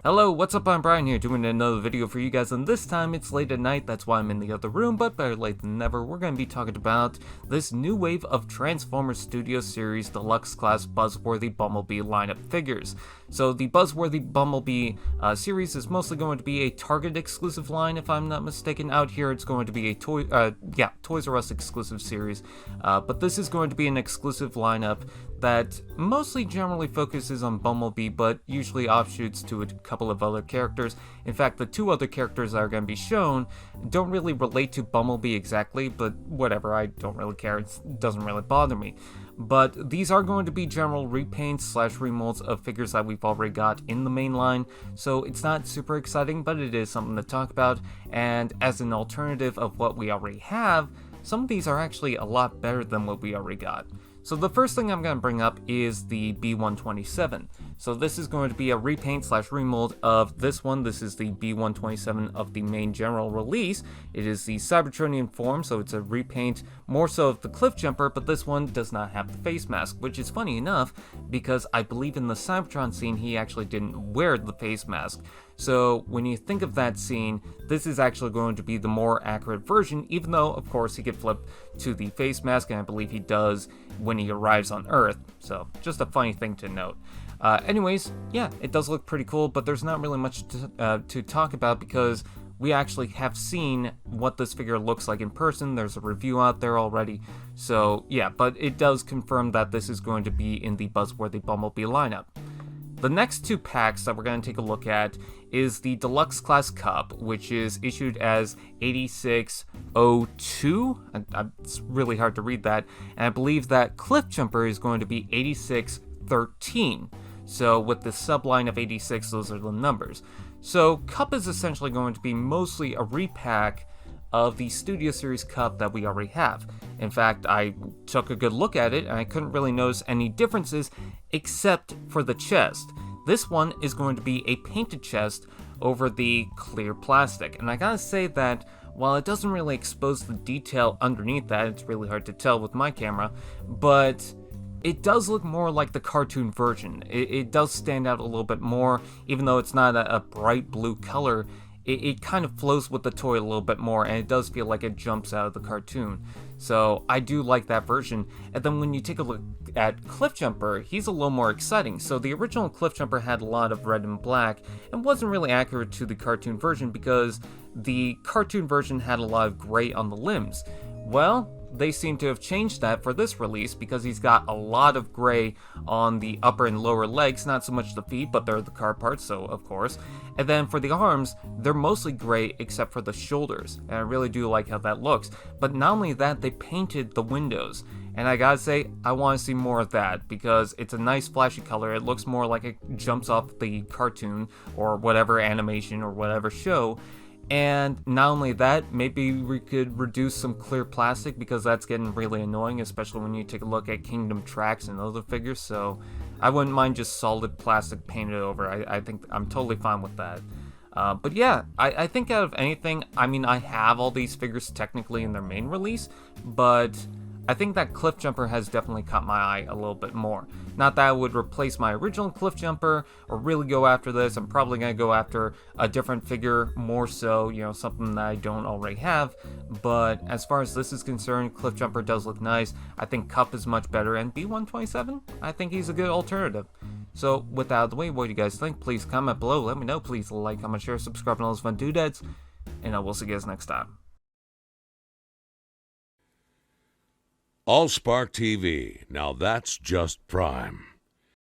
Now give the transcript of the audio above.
Hello, what's up? I'm Brian here doing another video for you guys, and this time it's late at night, that's why I'm in the other room, but better late than never. We're going to be talking about this new wave of Transformers Studio Series Deluxe Class Buzzworthy Bumblebee lineup figures. So the Buzzworthy Bumblebee series is mostly going to be a Target exclusive line, if I'm not mistaken. Out here it's going to be a Toys R Us exclusive series, but this is going to be an exclusive lineup that mostly generally focuses on Bumblebee, but usually offshoots to a couple of other characters. In fact, the two other characters that are going to be shown don't really relate to Bumblebee exactly, but whatever, I don't really care, it doesn't really bother me. But these are going to be general repaints / remolds of figures that we've already got in the main line, so it's not super exciting, but it is something to talk about, and as an alternative of what we already have, some of these are actually a lot better than what we already got. So the first thing I'm going to bring up is the B127. So this is going to be a repaint / remold of this one. This is the B127 of the main general release. It is the Cybertronian form, so it's a repaint more so of the Cliffjumper, but this one does not have the face mask, which is funny enough because I believe in the Cybertron scene he actually didn't wear the face mask. So when you think of that scene, this is actually going to be the more accurate version, even though of course he could flip to the face mask, and I believe he does when he arrives on Earth. So just a funny thing to note. Anyways, yeah, it does look pretty cool, but there's not really much to talk about because we actually have seen what this figure looks like in person. There's a review out there already. So yeah, but it does confirm that this is going to be in the Buzzworthy Bumblebee lineup. The next two packs that we're going to take a look at is the Deluxe Class Kup, which is issued as 8602. It's really hard to read that. And I believe that Cliffjumper is going to be 8613. So with the subline of 86, those are the numbers. So Kup is essentially going to be mostly a repack of the Studio Series Kup that we already have. In fact, I took a good look at it and I couldn't really notice any differences except for the chest. This one is going to be a painted chest over the clear plastic, and I gotta say that while it doesn't really expose the detail underneath that, it's really hard to tell with my camera, but it does look more like the cartoon version. It does stand out a little bit more, even though it's not a bright blue color. It kind of flows with the toy a little bit more, and it does feel like it jumps out of the cartoon. So I do like that version. And then when you take a look at Cliffjumper, he's a little more exciting. So the original Cliffjumper had a lot of red and black and wasn't really accurate to the cartoon version because the cartoon version had a lot of gray on the limbs. Well, they seem to have changed that for this release because he's got a lot of gray on the upper and lower legs, not so much the feet, but they're the car parts, so of course. And then for the arms, they're mostly gray except for the shoulders, and I really do like how that looks. But not only that, they painted the windows, and I gotta say, I want to see more of that because it's a nice flashy color. It looks more like it jumps off the cartoon or whatever animation or whatever show. And not only that, maybe we could reduce some clear plastic because that's getting really annoying, especially when you take a look at Kingdom Tracks and other figures, so I wouldn't mind just solid plastic painted over. I think I'm totally fine with that. But yeah, I think out of anything, I mean, I have all these figures technically in their main release, but I think that Cliffjumper has definitely caught my eye a little bit more. Not that I would replace my original Cliffjumper or really go after this. I'm probably going to go after a different figure more so, you know, something that I don't already have. But as far as this is concerned, Cliffjumper does look nice. I think Kup is much better, and B127, I think he's a good alternative. So with that out of the way, what do you guys think? Please comment below, let me know. Please like, comment, share, subscribe, and all those fun doodads. And I will see you guys next time. AllSpark TV, now that's just prime.